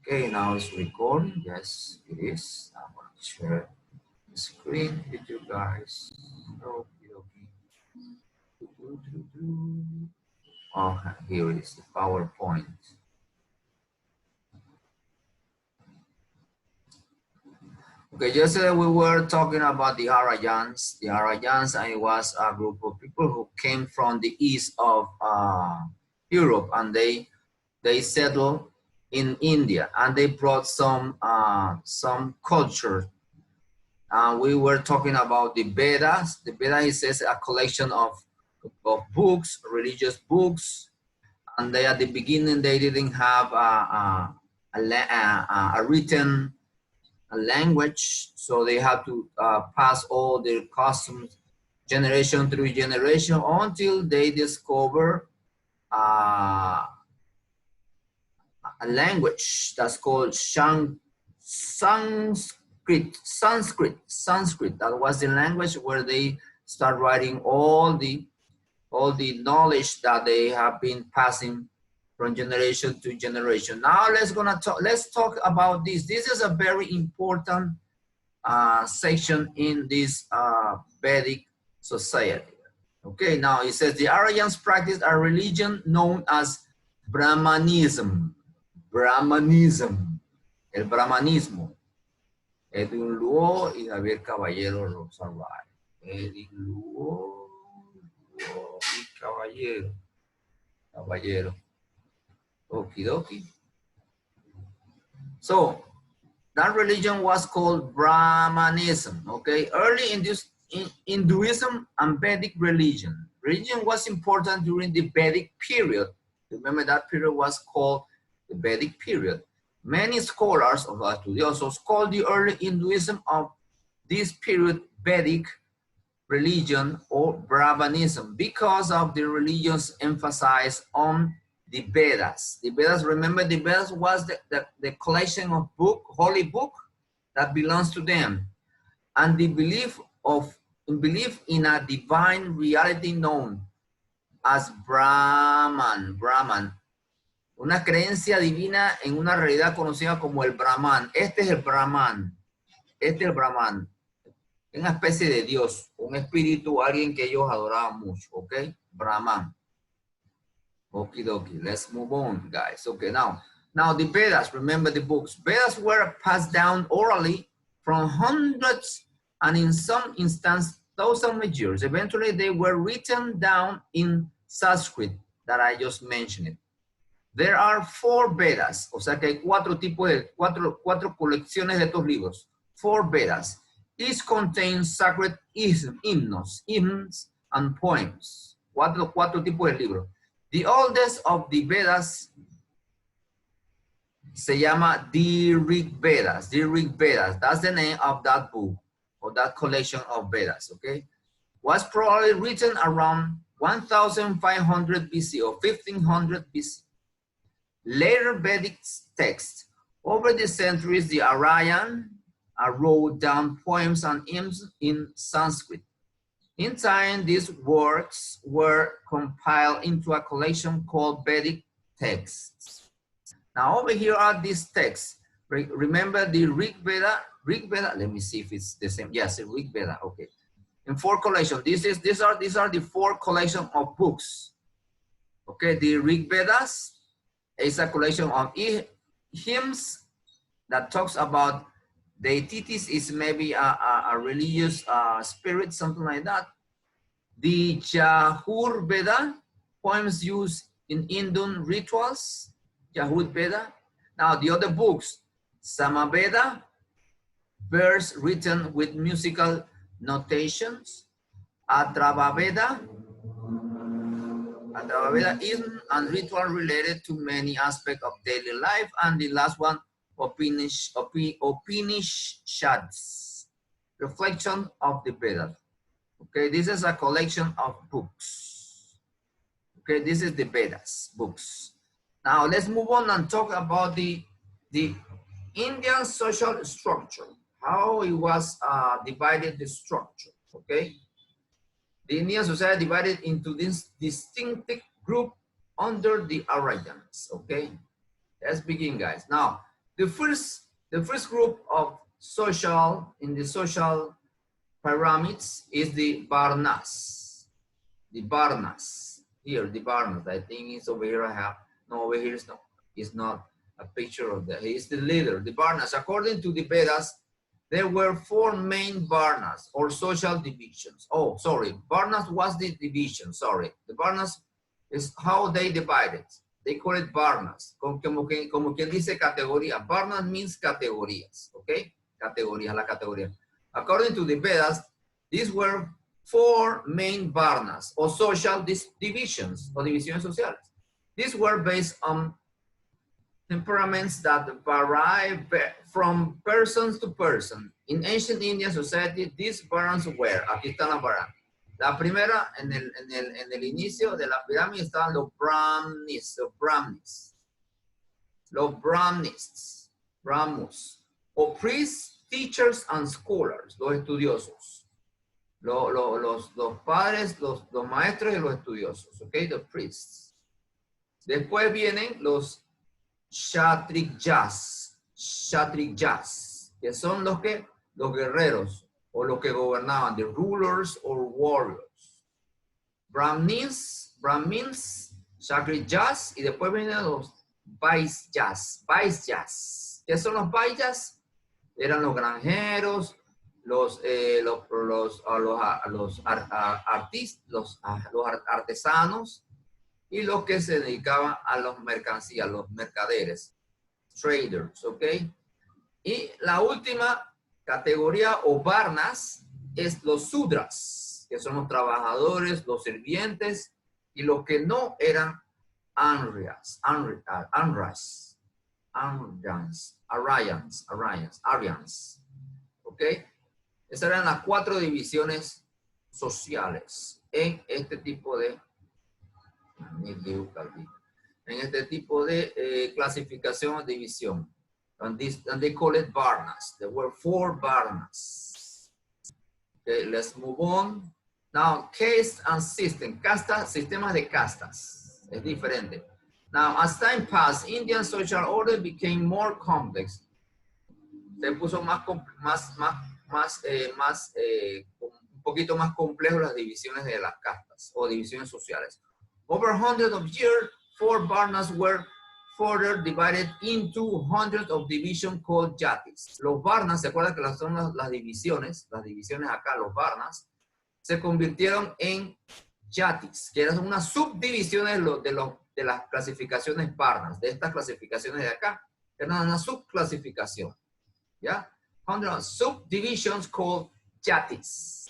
Okay, now it's recording. Yes, it is. I'm going to share the screen with you guys. Okay, okay. Oh, here is the PowerPoint. Okay, yesterday we were talking about the Arayans. The Arayans, and it was a group of people who came from the east of Europe, and they settled in India, and they brought some culture. We were talking about the Vedas. The Vedas is a collection of books, religious books, and they at the beginning they didn't have a written language, so they had to pass all their customs generation through generation until they discover a language that's called Sanskrit. That was the language where they start writing all the knowledge that they have been passing from generation to generation. Now let's talk about this. This is a very important section in this Vedic society. Okay, now it says the Aryans practiced a religion known as Brahmanism. Brahmanism, el brahmanismo. Edwin Luo y Javier Caballero Rosario. Edwin Luo y Caballero. Okie dokie. So that religion was called Brahmanism. Okay, early in Hinduism and Vedic religion. Religion was important during the Vedic period. Remember that period was called the Vedic period. Many scholars of estudiosos call the early Hinduism of this period Vedic religion or Brahmanism because of the religion's emphasis on the Vedas. The Vedas, remember the Vedas was the collection of holy book that belongs to them. And the belief in a divine reality known as Brahman. Una creencia divina en una realidad conocida como el Brahman. Este es el Brahman. Este es el Brahman. Una especie de Dios, un espíritu, alguien que ellos adoraban mucho. ¿Ok? Brahman. Okie dokie. Let's move on, guys. Okay, now the Vedas, remember the books. Vedas were passed down orally from hundreds and in some instances thousands of years. Eventually, they were written down in Sanskrit that I just mentioned. There are 4 Vedas, o sea que hay 4 tipos de, cuatro colecciones de estos libros. 4 Vedas. Each contains sacred hymns and poems. Cuatro tipos de libros. The oldest of the Vedas se llama the Rig Vedas. The Rig Vedas, that's the name of that book or that collection of Vedas, okay? Was probably written around 1500 BC or 1500 BC. Later Vedic texts over the centuries, the Aryan wrote down poems and hymns in Sanskrit. In time, these works were compiled into a collection called Vedic texts. Now over here are these texts. Remember the Rig Veda, let me see if it's the same. Yes, the Rig Veda, okay. In 4 collections, these are the 4 collections of books. Okay, the Rig Vedas is a collection of hymns that talks about deities, is maybe a religious spirit, something like that. The Yajur Veda, poems used in Hindu rituals, Yajur Veda. Now the other books, Samaveda, verse written with musical notations, Atharva Veda, hymn and ritual related to many aspects of daily life, and the last one, Upanishads, reflection of the Vedas. Okay, this is a collection of books. Okay, this is the Vedas books. Now let's move on and talk about the Indian social structure, how it was divided, the structure. Okay, the Indian society divided into this distinctive group under the Aryans. Okay, let's begin, guys. Now The first group of in the social pyramids is the Varnas. The Varnas. Here, the Varnas. I think it's over here. I have no, over here is not. It's not a picture of that. He is the leader. The Varnas. According to the Vedas, there were 4 main Varnas or social divisions. Oh, sorry. Varnas was the division. Sorry. The Varnas is how they divided. They call it Varnas. Como quien dice categoría. Varnas means categorías. Okay? Categorías, la categoría. According to the Vedas, these were 4 main Varnas or social divisions or divisiones sociales. These were based on temperaments that vary from person to person. In ancient Indian society, these Varnas were, aquí están las Varnas. La primera, en el inicio de la pirámide estaban los Brahmins, o priests, teachers, and scholars, los estudiosos. Los padres, los maestros y los estudiosos, okay, the priests. Después vienen los Kshatriyas, que son los guerreros o los que gobernaban, the rulers or warriors. Brahmins, Kshatriyas, y después vienen los Vaisyas. ¿Qué son los Vaisyas? Eran los granjeros, los artesanos y los que se dedicaban a las mercancías, los mercaderes, traders, ¿ok? Y la última categoría o varnas es los sudras, que son los trabajadores, los sirvientes y los que no eran Aryans, ¿ok? Esas eran las 4 divisiones sociales en este tipo de clasificación o división. And they call it Varnas. There were 4 Varnas. Okay, let's move on. Now, caste and system. Casta, sistemas de castas. Es diferente. Now, as time passed, Indian social order became more complex. Se puso un poquito más complejo las divisiones de las castas o divisiones sociales. Over hundreds of years, 4 Varnas were further divided into hundreds of divisions called jatis. Los Varnas, ¿se acuerdan que son las divisiones acá, los Varnas, se convirtieron en jatis, que eran unas subdivisiones de las clasificaciones Varnas, de estas clasificaciones de acá, eran una subclasificación, ¿ya? Hundreds of subdivisions called jatis.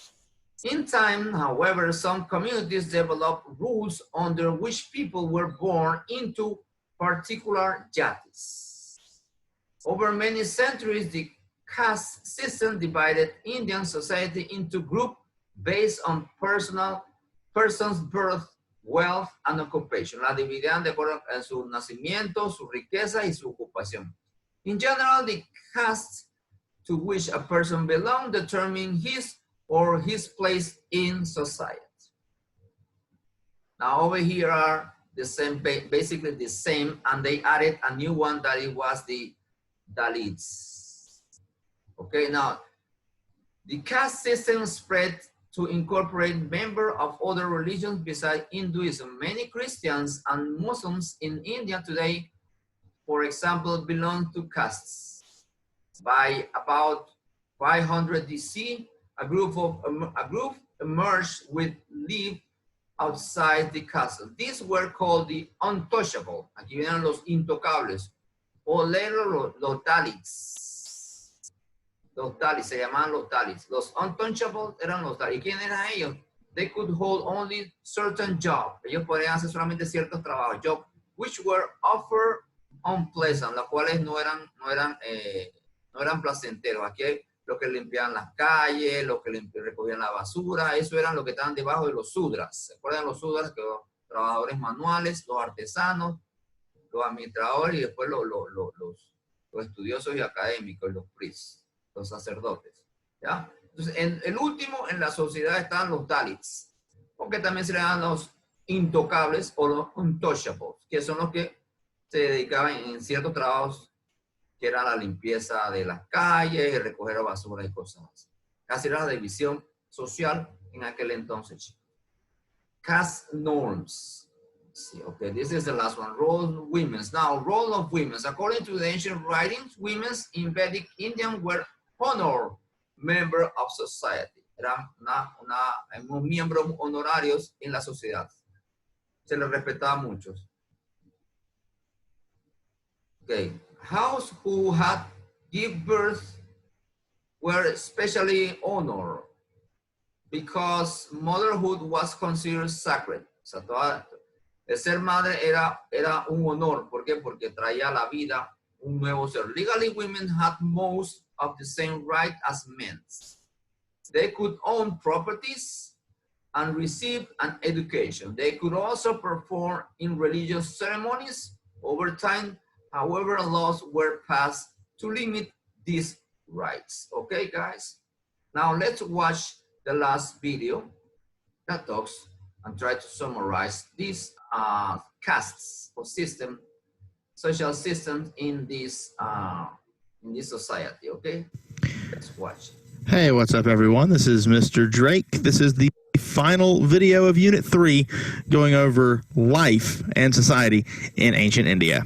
In time, however, some communities developed rules under which people were born into particular jatis. Over many centuries, the caste system divided Indian society into groups based on person's birth, wealth, and occupation. La dividían de acuerdo a su nacimiento, su riqueza y su ocupación. In general, the caste to which a person belonged determined his or his place in society. Now over here are the same, basically the same, and they added a new one that it was the Dalits. Okay, now the caste system spread to incorporate members of other religions besides Hinduism. Many Christians and Muslims in India today, for example, belong to castes. By about 500 DC, a group emerged with lived outside the castle. These were called the untouchable. Aquí vienen los intocables. O later los Dalits. Los Dalits, se llamaban los Dalits. Los untouchables eran los Dalits. ¿Y quién eran ellos? They could hold only certain jobs. Ellos podían hacer solamente ciertos trabajos. Jobs which were offered unpleasant, las cuales no eran placenteros. Aquí hay los que limpiaban las calles, los que recogían la basura, eso eran los que estaban debajo de los sudras. ¿Se acuerdan los sudras? Que los trabajadores manuales, los artesanos, los administradores y después los estudiosos y académicos, los priests, los sacerdotes. ¿Ya? Entonces, el último en la sociedad están los Dalits, porque también se le llaman los intocables o los untouchables, que son los que se dedicaban en ciertos trabajos que era la limpieza de las calles, recoger basura y cosas así. Casi era la división social en aquel entonces. Caste norms. See, okay, this is the last one. Role of women. Now, role of women. According to the ancient writings, women in Vedic India were honored members of society. Eran unos miembros honorarios en la sociedad. Se les respetaba mucho. Okay, house who had give birth were especially honored because motherhood was considered sacred. O sea, el ser madre era un honor. ¿Por qué? Porque traía a la vida un nuevo ser. Legally, women had most of the same right as men. They could own properties and receive an education. They could also perform in religious ceremonies. Over time, however, laws were passed to limit these rights. Okay, guys? Now let's watch the last video that talks and try to summarize these castes or system, social systems in this society. Okay, let's watch. Hey, what's up, everyone? This is Mr. Drake. This is the final video of Unit 3 going over life and society in ancient India.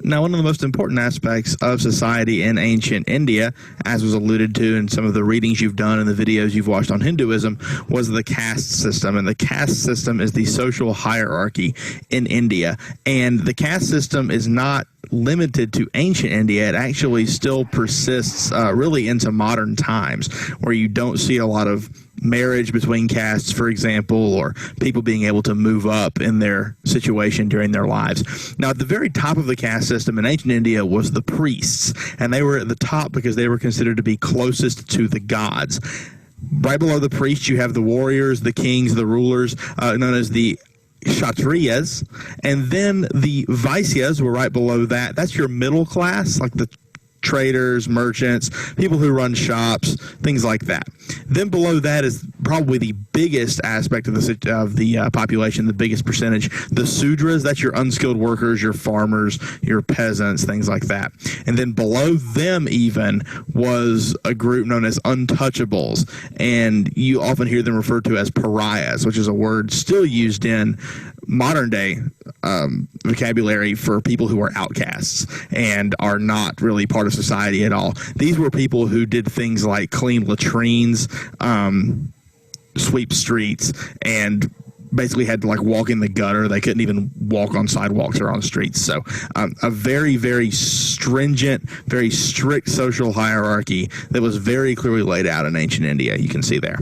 Now, one of the most important aspects of society in ancient India, as was alluded to in some of the readings you've done and the videos you've watched on Hinduism, was the caste system. And the caste system is the social hierarchy in India. And the caste system is not limited to ancient India. It actually still persists really into modern times, where you don't see a lot of marriage between castes, for example, or people being able to move up in their situation during their lives. Now, at the very top of the caste system in ancient India was the priests, and they were at the top because they were considered to be closest to the gods. Right below the priests, you have the warriors, the kings, the rulers, known as the Kshatriyas, and then the Vaisyas were right below that. That's your middle class, like the traders, merchants, people who run shops, things like that. Then below that is probably the biggest aspect of the population, the biggest percentage, the Sudras. That's your unskilled workers, your farmers, your peasants, things like that. And then below them even was a group known as untouchables, and you often hear them referred to as pariahs, which is a word still used in modern day vocabulary for people who are outcasts and are not really part of society at all. These were people who did things like clean latrines, sweep streets, and basically had to like walk in the gutter. They couldn't even walk on sidewalks or on streets. So a very, very stringent, very strict social hierarchy that was very clearly laid out in ancient India. You can see there.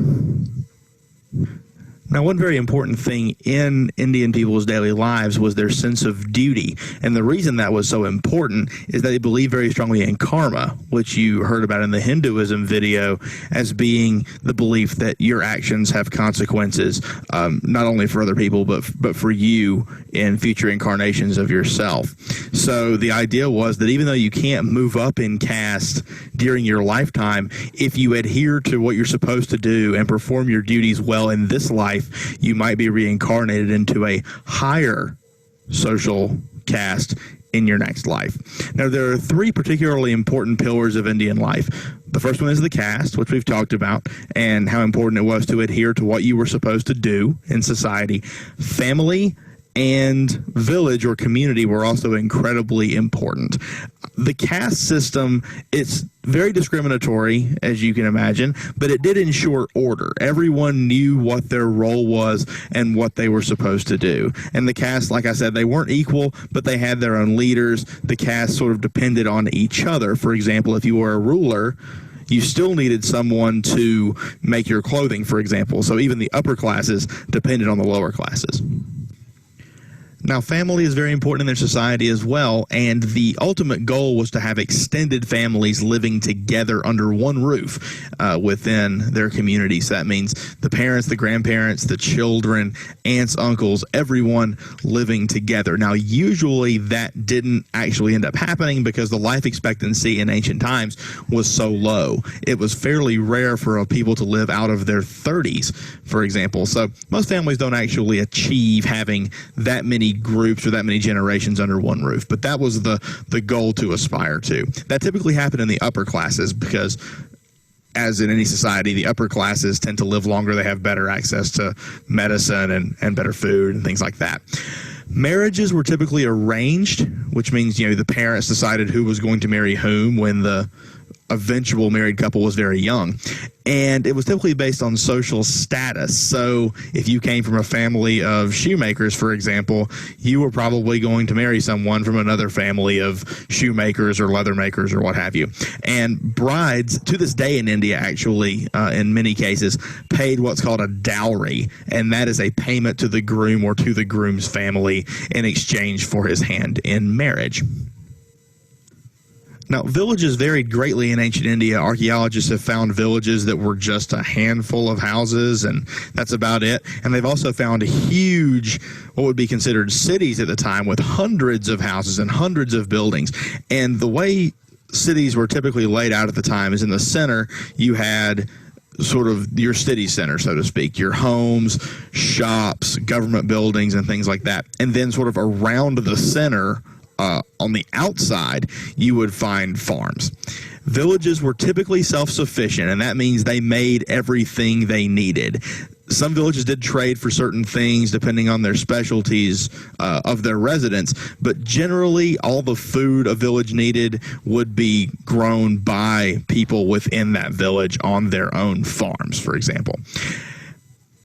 Now, one very important thing in Indian people's daily lives was their sense of duty. And the reason that was so important is that they believe very strongly in karma, which you heard about in the Hinduism video as being the belief that your actions have consequences, not only for other people, but for you in future incarnations of yourself. So the idea was that even though you can't move up in caste during your lifetime, if you adhere to what you're supposed to do and perform your duties well in this life, you might be reincarnated into a higher social caste in your next life. Now, there are three particularly important pillars of Indian life. The first one is the caste, which we've talked about, and how important it was to adhere to what you were supposed to do in society. Family and village or community were also incredibly important. The caste system, it's very discriminatory, as you can imagine, but it did ensure order. Everyone knew what their role was and what they were supposed to do. And the caste, like I said, they weren't equal, but they had their own leaders. The caste sort of depended on each other. For example, if you were a ruler, you still needed someone to make your clothing, for example. So even the upper classes depended on the lower classes. Now, family is very important in their society as well, and the ultimate goal was to have extended families living together under one roof within their community. So that means the parents, the grandparents, the children, aunts, uncles, everyone living together. Now, usually that didn't actually end up happening because the life expectancy in ancient times was so low. It was fairly rare for people to live out of their 30s, for example. So most families don't actually achieve having that many groups or that many generations under one roof. But that was the goal to aspire to. That typically happened in the upper classes because, as in any society, the upper classes tend to live longer. They have better access to medicine and better food and things like that. Marriages were typically arranged, which means, the parents decided who was going to marry whom when the eventual married couple was very young. And it was typically based on social status. So if you came from a family of shoemakers, for example, you were probably going to marry someone from another family of shoemakers or leather makers or what have you. And brides, to this day in India, actually, in many cases, paid what's called a dowry. And that is a payment to the groom or to the groom's family in exchange for his hand in marriage. Now, villages varied greatly in ancient India. Archaeologists have found villages that were just a handful of houses, and that's about it. And they've also found huge, what would be considered cities at the time, with hundreds of houses and hundreds of buildings. And the way cities were typically laid out at the time is in the center, you had sort of your city center, so to speak, your homes, shops, government buildings, and things like that. And then sort of around the center, on the outside, you would find farms. Villages were typically self-sufficient, and that means they made everything they needed. Some villages did trade for certain things depending on their specialties of their residents, but generally all the food a village needed would be grown by people within that village on their own farms, for example.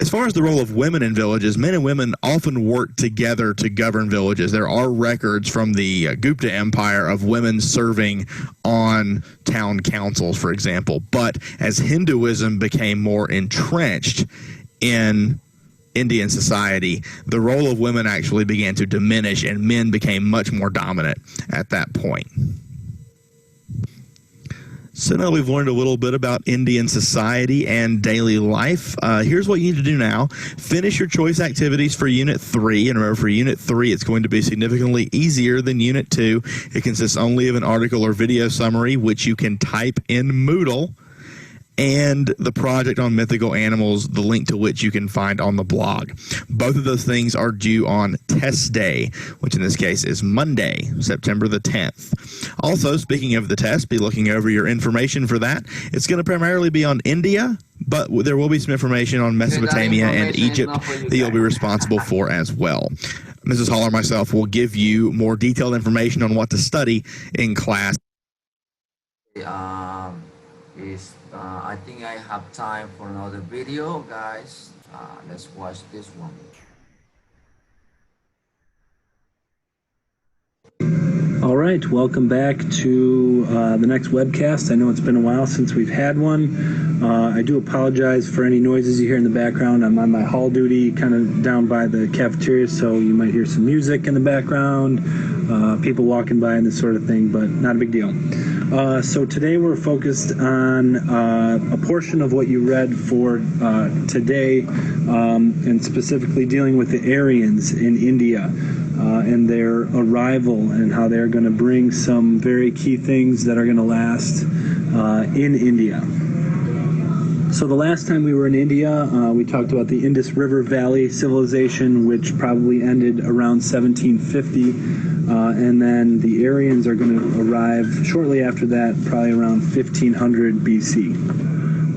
As far as the role of women in villages, men and women often worked together to govern villages. There are records from the Gupta Empire of women serving on town councils, for example. But as Hinduism became more entrenched in Indian society, the role of women actually began to diminish, and men became much more dominant at that point. So now we've learned a little bit about Indian society and daily life. Here's what you need to do now. Finish your choice activities for Unit 3. And remember, for Unit 3, it's going to be significantly easier than Unit 2. It consists only of an article or video summary, which you can type in Moodle, and the project on mythical animals, the link to which you can find on the blog. Both of those things are due on test day, which in this case is Monday, September the 10th. Also, speaking of the test, be looking over your information for that. It's going to primarily be on India, but there will be some information on Mesopotamia and Egypt that you'll be responsible for as well. Mrs. Hall or myself will give you more detailed information on what to study in class. I think I have time for another video, guys. Let's watch this one. All right, welcome back to the next webcast. I know it's been a while since we've had one. I do apologize for any noises you hear in the background. I'm on my hall duty, kind of down by the cafeteria, so you might hear some music in the background, people walking by and this sort of thing, but not a big deal. So today we're focused on a portion of what you read for today, and specifically dealing with the Aryans in India and their arrival and how they're going to bring some very key things that are going to last in India. So the last time we were in India, we talked about the Indus River Valley civilization, which probably ended around 1750, and then the Aryans are going to arrive shortly after that, probably around 1500 BC.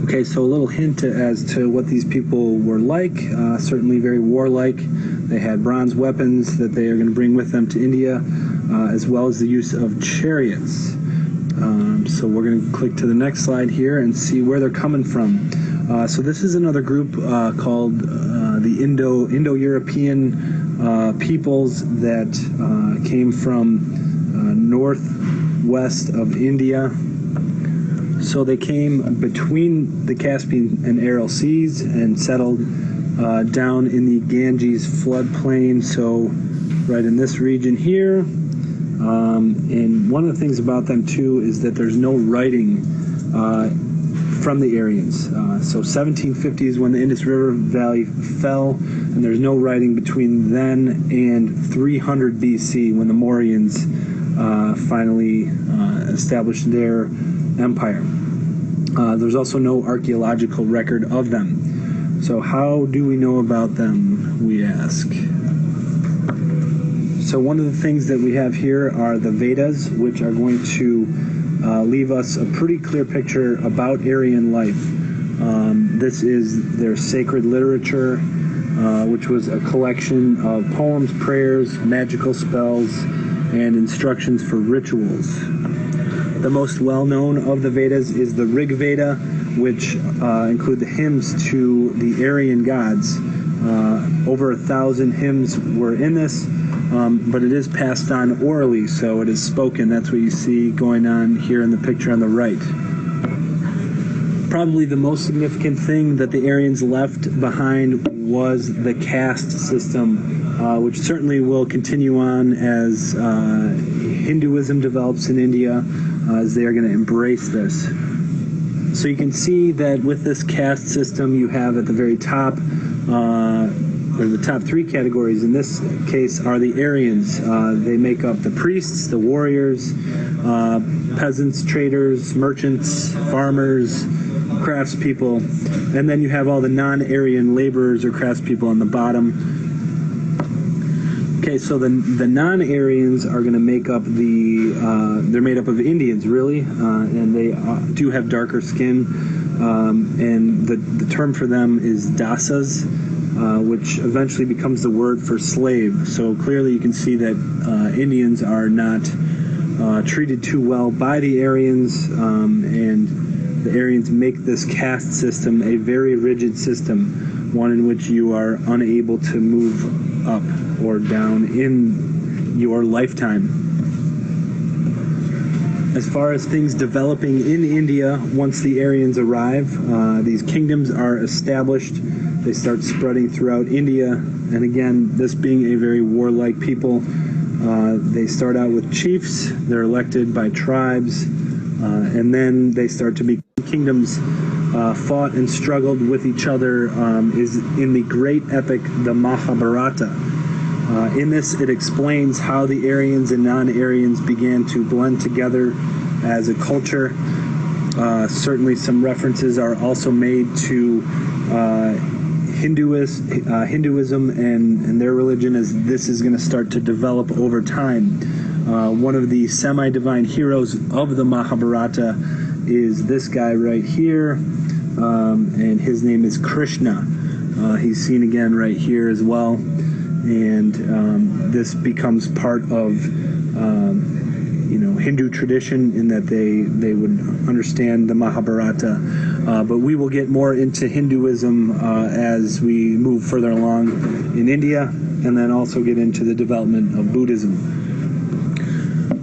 Okay, so a little hint as to what these people were like, certainly very warlike. They had bronze weapons that they are going to bring with them to India, as well as the use of chariots. So we're going to click to the next slide here and see where they're coming from. So this is another group called the Indo-European peoples that came from northwest of India. So they came between the Caspian and Aral Seas and settled down in the Ganges floodplain, so right in this region here. And one of the things about them too is that there's no writing from the Aryans. So 1750 is when the Indus River Valley fell, and there's no writing between then and 300 BC when the Mauryans finally established their empire. There's also no archaeological record of them. So how do we know about them, we ask? So one of the things that we have here are the Vedas, which are going to leave us a pretty clear picture about Aryan life. This is their sacred literature, which was a collection of poems, prayers, magical spells, and instructions for rituals. The most well-known of the Vedas is the Rig Veda, which include the hymns to the Aryan gods. Over 1,000 hymns were in this, but it is passed on orally, so it is spoken. That's what you see going on here in the picture on the right. Probably the most significant thing that the Aryans left behind was the caste system, which certainly will continue on as Hinduism develops in India, as they are going to embrace this. So you can see that with this caste system, you have at the very top, or the top three categories in this case are the Aryans. They make up the priests, the warriors, peasants, traders, merchants, farmers, craftspeople, and then you have all the non-Aryan laborers or craftspeople on the bottom. Okay, so the non-Aryans are going to make up they're made up of Indians, really, and they do have darker skin, and the term for them is dasas, which eventually becomes the word for slave. So clearly you can see that Indians are not treated too well by the Aryans, and the Aryans make this caste system a very rigid system, one in which you are unable to move up or down in your lifetime. As far as things developing in India, once the Aryans arrive, these kingdoms are established. They start spreading throughout India, and again, this being a very warlike people, they start out with chiefs. They're elected by tribes, and then they start to become kingdoms. Fought and struggled with each other is in the great epic, the Mahabharata. In this, it explains how the Aryans and non-Aryans began to blend together as a culture. Certainly some references are also made to Hinduism and their religion, as this is going to start to develop over time. One of the semi-divine heroes of the Mahabharata is this guy right here, and his name is Krishna. He's seen again right here as well, and this becomes part of Hindu tradition in that they would understand the Mahabharata, but we will get more into Hinduism as we move further along in India, and then also get into the development of Buddhism.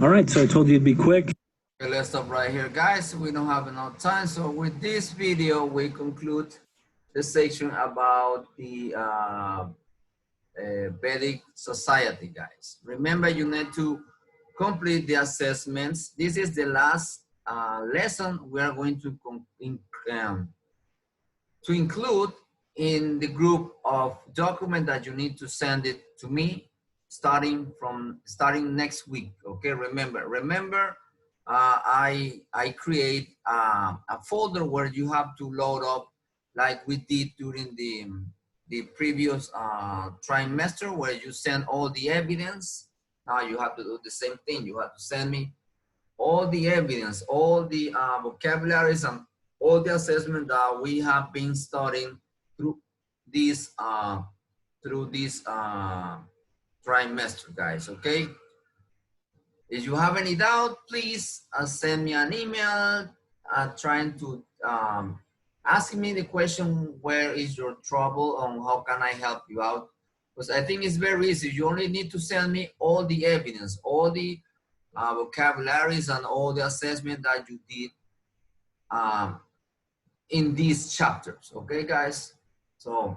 All right, so I told you it'd be quick. Okay, let's stop right here, guys. We don't have enough time, so with this video we conclude the section about the Vedic society, guys. Remember, you need to complete the assessments. This is the last lesson we are going to include in the group of document that you need to send it to me starting next week. Okay, remember I create a folder where you have to load up, like we did during the previous trimester, where you send all the evidence. Now you have to do the same thing. You have to send me all the evidence, all the vocabularies, and all the assessment that we have been studying through this trimester, guys. Okay. If you have any doubt, please send me an email trying to ask me the question, where is your trouble, and how can I help you out? Because I think it's very easy. You only need to send me all the evidence, all the vocabularies, and all the assessment that you did in these chapters. Okay, guys? So,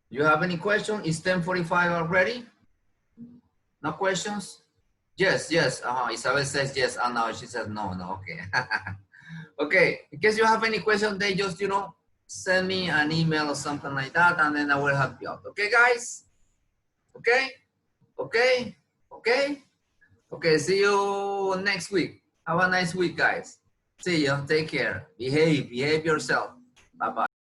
you have any question? It's 10:45 already? No questions? Yes. Isabel says yes. And now she says no. Okay. Okay. In case you have any question, they just, send me an email or something like that, and then I will help you out. Okay, guys? Okay. See you next week. Have a nice week, guys. See you. Take care. Behave yourself. Bye-bye.